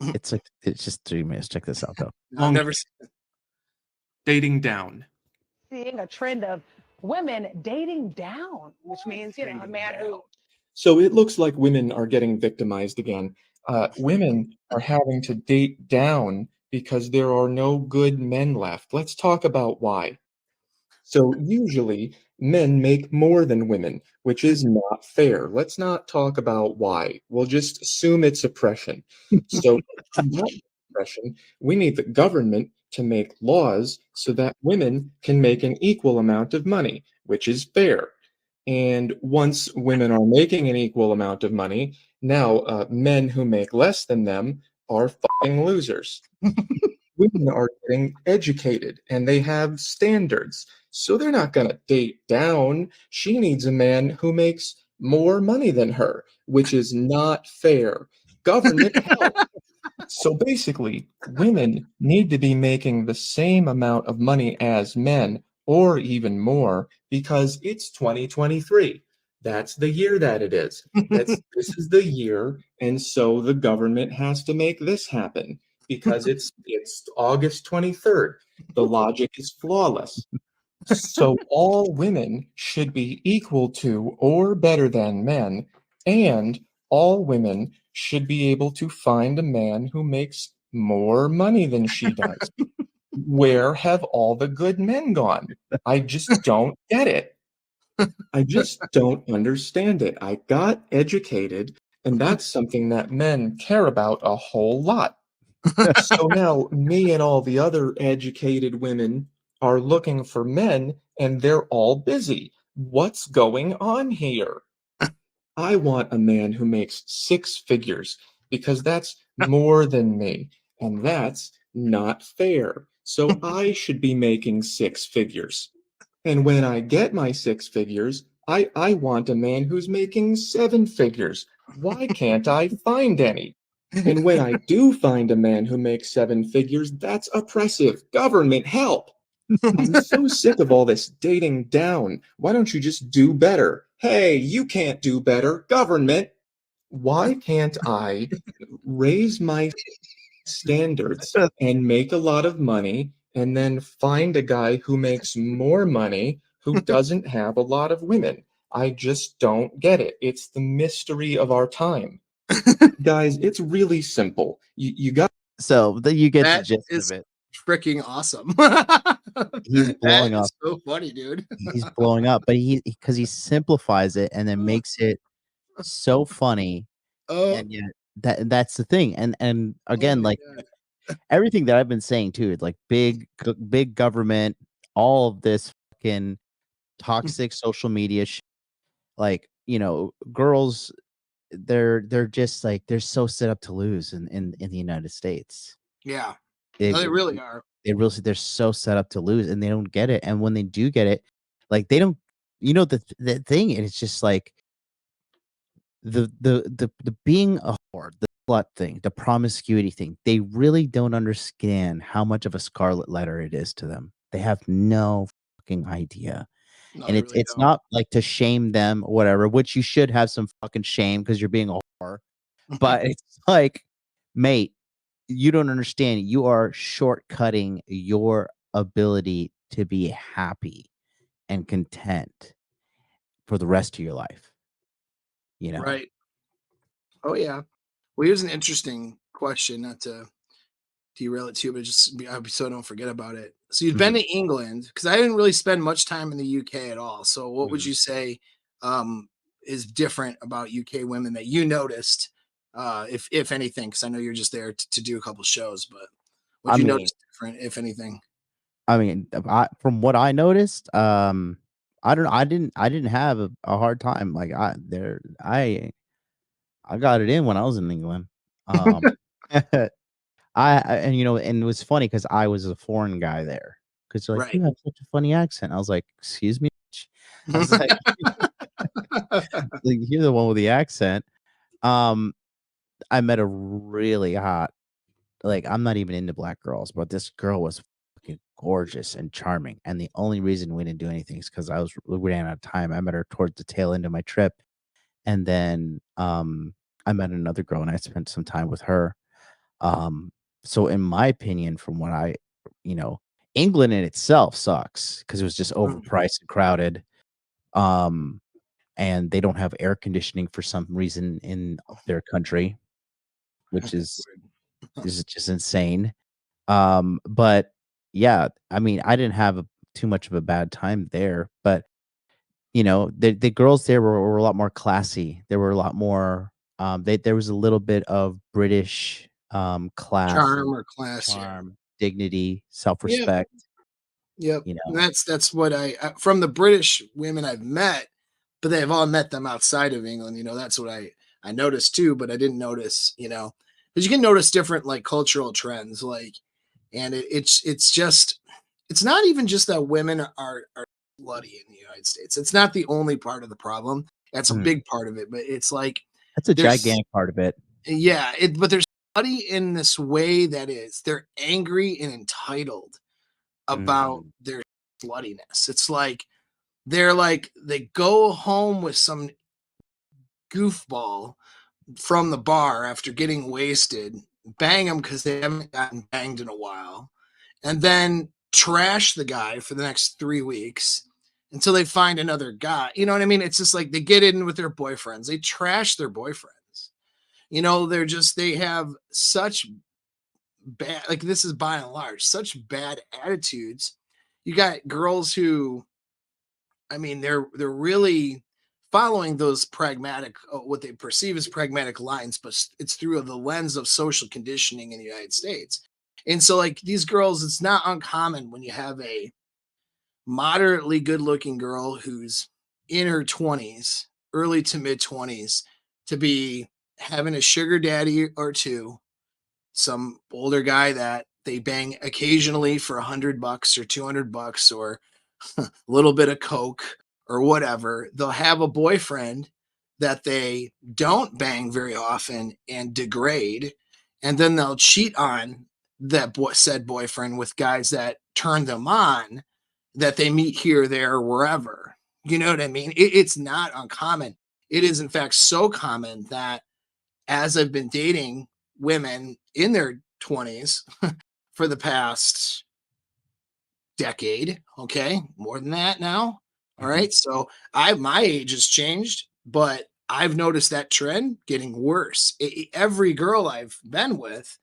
It's just 3 minutes. Check this out though. No, I've never seen it. Dating down. Seeing a trend of women dating down, which means, a man who So it looks like women are getting victimized again. Women are having to date down because there are no good men left. Let's talk about why. So usually men make more than women, which is not fair. Let's not talk about why. We'll just assume it's oppression. So to not oppression, we need the government to make laws so that women can make an equal amount of money, which is fair. And once women are making an equal amount of money, now men who make less than them are fucking losers. Women are getting educated and they have standards. So they're not going to date down. She needs a man who makes more money than her, which is not fair. Government help. So basically, women need to be making the same amount of money as men or even more because it's 2023. That's the year that it is. This is the year, and so the government has to make this happen because it's August 23rd. The logic is flawless. So all women should be equal to or better than men, and all women should be able to find a man who makes more money than she does. Where have all the good men gone? I just don't get it. I just don't understand it. I got educated, and that's something that men care about a whole lot. So now me and all the other educated women are looking for men, and they're all busy. What's going on here? I want a man who makes six figures because that's more than me, and that's not fair. So I should be making six figures. And when I get my six figures, I want a man who's making seven figures. Why can't I find any? And when I do find a man who makes seven figures, that's oppressive. Government help. I'm so sick of all this dating down. Why don't you just do better? Hey, you can't do better. Government, why can't I raise my standards and make a lot of money and then find a guy who makes more money who doesn't have a lot of women? I just don't get it. It's the mystery of our time. Guys, it's really simple. You got So then you get the That gist is of it. freaking awesome. He's blowing That up. is so funny, dude. He's blowing up, but because he simplifies it and then makes it so funny, Oh, and yet that's the thing. And oh again, my like God. everything that I've been saying too, it's like big government, all of this fucking toxic social media like, girls, they're just like they're so set up to lose in the United States. Yeah. They No, they really are. they're so set up to lose and they don't get it. And when they do get it, like they don't, the thing, and it's just like the being a whore, the slut thing, the promiscuity thing, they really don't understand how much of a scarlet letter it is to them. They have no fucking idea. No, And they it's really it's don't. not like to shame them or whatever, which you should have some fucking shame because you're being a whore. But it's like, mate, you don't understand. You are shortcutting your ability to be happy and content for the rest of your life. You know, Right. Oh yeah. Well, here's an interesting question, not to derail it too, but so I don't forget about it. So you've been Mhm, to England because I didn't really spend much time in the UK at all. So what would mhm. you say is different about UK women that you noticed, if anything? Because I know you're just there to do a couple shows, but I what you mean, notice different, if anything? from what I noticed, I don't, I didn't have a hard time. Like I got it in when I was in England. Um, and and it was funny because I was a foreign guy there. Because they're like, Right. you have such a funny accent. I was like, excuse me. I was like, you're the one with the accent. Um, I met a really hot, like, I'm not even into black girls, but this girl was fucking gorgeous and charming. And the only reason we didn't do anything is because we ran out of time. I met her towards the tail end of my trip, and then I met another girl and I spent some time with her. Um, so in my opinion, from what you know, England in itself sucks because it was just Mm. overpriced and crowded. Um, and they don't have air conditioning for some reason in their country, which That's is weird. is just insane. But yeah, I mean, I didn't have too much of a bad time there, but the girls there were a lot more classy. There were a lot more. There was a little bit of British class Charm and or class, yeah. charm, dignity, Yep, self-respect. yep. You And know, that's what from the British women I've met, but they've all met them outside of England. That's what I noticed too, but I didn't notice, because you can notice different like cultural trends, like, and it's just it's not even just that women are slutty in the United States. It's not the only part of the problem. That's a Mhm. big part of it, but it's like That's a there's gigantic part of it. yeah, but there's slutty in this way that is they're angry and entitled about Mm, their sluttiness. It's like they go home with some goofball from the bar after getting wasted, bang them because they haven't gotten banged in a while, and then trash the guy for the next 3 weeks until they find another guy. You know what I mean? It's just like they get in with their boyfriends, they trash their boyfriends. They have such bad, like, this is by and large, such bad attitudes. You got girls who, I mean, they're really following those pragmatic, what they perceive as pragmatic lines, but it's through the lens of social conditioning in the United States. And so, like, these girls, it's not uncommon when you have a moderately good-looking girl who's in her 20s, early to mid 20s, to be having a sugar daddy or two, some older guy that they bang occasionally for $100 or $200 or a little bit of coke or whatever. They'll have a boyfriend that they don't bang very often and degrade, and then they'll cheat on said boyfriend with guys that turn them on, that they meet here, there, wherever. You know what I mean? It's not uncommon. It is in fact so common that as I've been dating women in their 20s for the past decade, okay, more than that now. All mhm. right. So my age has changed, but I've noticed that trend getting worse. Every girl I've been with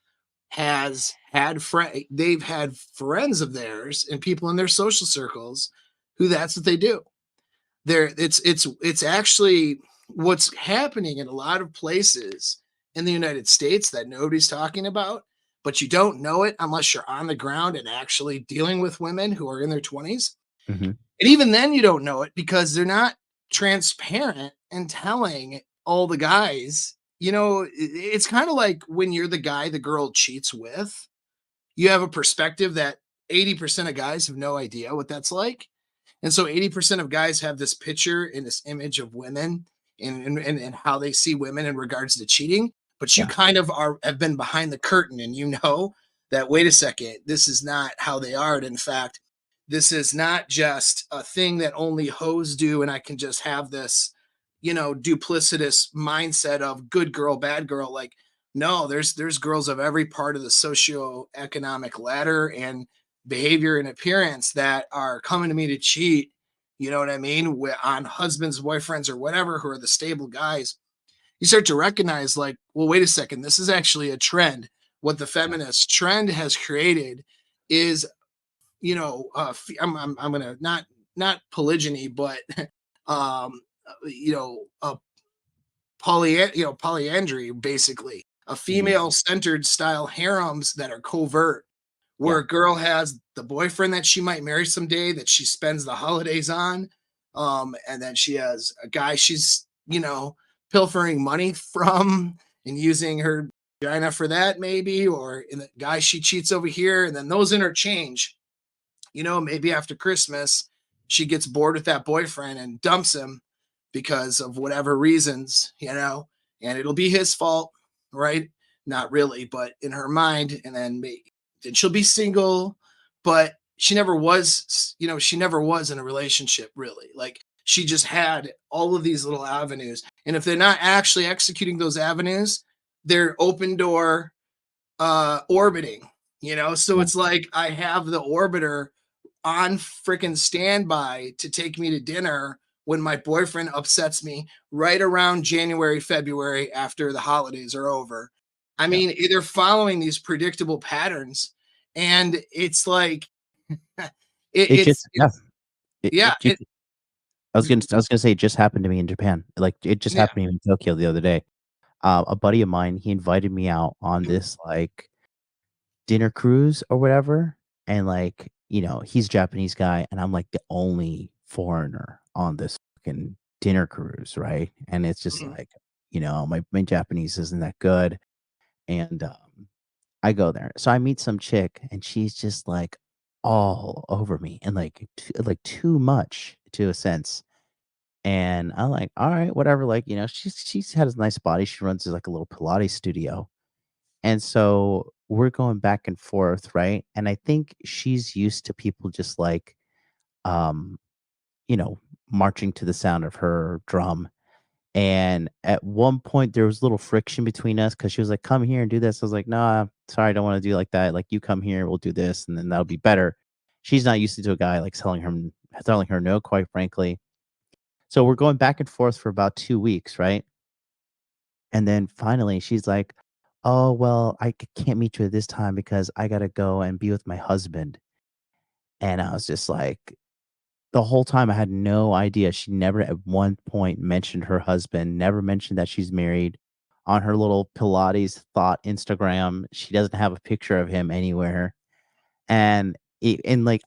has had they've had friends of theirs and people in their social circles who that's what they do. It's actually what's happening in a lot of places in the United States that nobody's talking about, but you don't know it unless you're on the ground and actually dealing with women who are in their 20s. Mhm. And even then you don't know it because they're not transparent and telling all the guys. It's kind of like when you're the guy the girl cheats with, you have a perspective that 80% of guys have no idea what that's like. And so 80% of guys have this picture and this image of women and how they see women in regards to cheating. But you Yeah. kind of have been behind the curtain and you know that, wait a second, this is not how they are. And in fact, this is not just a thing that only hoes do. And I can just have this, duplicitous mindset of good girl, bad girl. Like, no, there's girls of every part of the socioeconomic ladder and behavior and appearance that are coming to me to cheat, you know what I mean, on husbands, boyfriends, or whatever, who are the stable guys. You start to recognize, like, well, wait a second, this is actually a trend. What the Yeah. feminist trend has created is, I'm gonna not polygyny, but um, polyandry, basically a Mhm. female centered style harems that are covert, where Yeah. a girl has the boyfriend that she might marry someday that she spends the holidays on, and then she has a guy she's pilfering money from and using her vagina for that, maybe, or in the guy she cheats over here, and then those interchange. Maybe after Christmas, she gets bored with that boyfriend and dumps him because of whatever reasons, and it'll be his fault, right? Not really, but in her mind. And then she'll be single, but she never was in a relationship, really. Like, she just had all of these little avenues. And if they're not actually executing those avenues, they're open door orbiting, you know? So Yeah. it's like I have the orbiter on freaking standby to take me to dinner when my boyfriend upsets me right around January, February after the holidays are over. I Yeah. mean, they're following these predictable patterns, and it's like It just yeah. yeah, it I was gonna say it just happened to me in Japan. Like, it just yeah. happened to me in Tokyo the other day. A buddy of mine, he invited me out on this, like, dinner cruise or whatever, and, like, he's a Japanese guy, and I'm, like, the only foreigner on this fucking dinner cruise, right? And it's just Mhm. like, my Japanese isn't that good, and, I go there. So I meet some chick, and she's just, like, all over me and, like, too much to a sense. And I'm like, "All right, whatever," like, she's had a nice body, she runs, like, a little Pilates studio, and so we're going back and forth, right? And I think she's used to people just, like, um, you know, marching to the sound of her drum, and at one point, there was a little friction between us because she was like, "Come here and do this." I was like, "Nah, sorry, I don't wanna do it like that, like, you come here, we'll do this, and then that'll be better." She's not used to a guy, like, telling her no, quite frankly. So we're going back and forth for about 2 weeks, right? And then finally, she's like, "Oh, well, can't meet you at this time because I gotta go and be with my husband." And I was just like, the whole time I had no idea. She never at one point mentioned her husband, never mentioned that she's married. On her little Pilates thought Instagram, she doesn't have a picture of him anywhere. And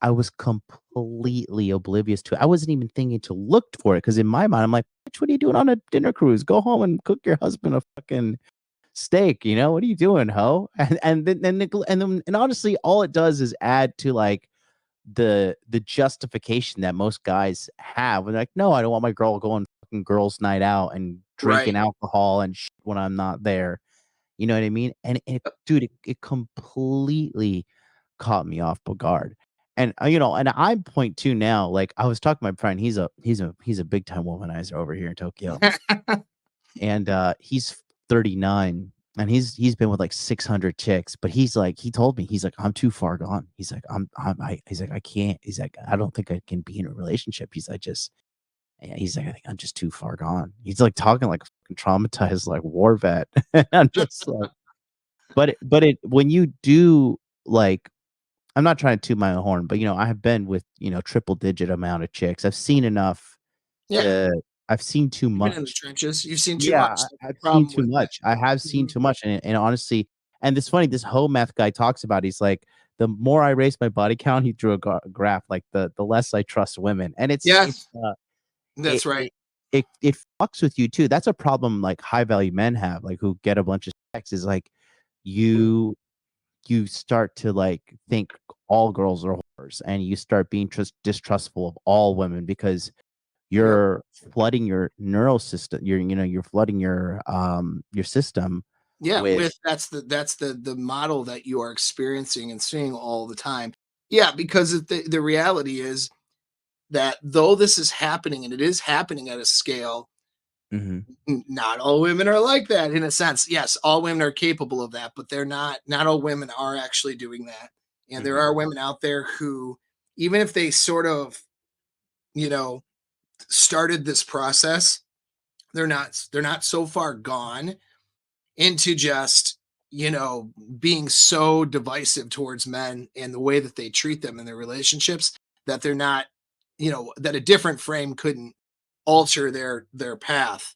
I was completely oblivious to it. I wasn't even thinking to look for it because in my mind, I'm like, "Bitch, what are you doing on a dinner cruise? Go home and cook your husband a fucking steak, what are you doing, ho?" And honestly, all it does is add to, like, the justification that most guys have. They're like, "No, I don't want my girl going fucking girls' night out and drinking Right. alcohol and shit when I'm not there." You know what I mean? And dude, it completely caught me off guard. And I'm point 2 now, like, I was talking to my friend, he's a big time womanizer over here in Tokyo, and, he's 39, and he's been with, like, 600 chicks, but he told me, he's like, "I'm too far gone." He's like, he's like, "I can't." He's like, "I don't think I can be in a relationship." Yeah, he's like, "I think I'm just too far gone." He's, like, talking like a fucking traumatized, like, war vet. And I'm just like but when you do, like, I'm not trying to toot my own horn, but, I have been with, triple digit amount of chicks. I've seen enough Yeah. to I've seen too You've been in the much. trenches. You've seen too Yeah, much. That's the I've seen problem too with it. much. I have seen Mhm. too much, and honestly, and it's funny, this whole math guy talks about, he's like, "The more I raise my body count," he drew a graph, like, the less I trust women, and Yes, it that's right. it it fucks with you too. That's a problem, like, high value men have, like, who get a bunch of sex, is like, you you start to, like, think all girls are whores, and you start being distrustful of all women because Yep. you're flooding your neural system. You're flooding your system Yeah, with. with that's the model that you are experiencing and seeing all the time. Yeah, because the reality is that though this is happening and it is happening at a scale, Mhm, not all women are like that in a sense. Yes, all women are capable of that, but they're not all women are actually doing that. And there mhm, are women out there who, even if they sort of, you know, started this process, they're not so far gone into just, being so divisive towards men and the way that they treat them in their relationships, that they're not, that a different frame couldn't alter their path.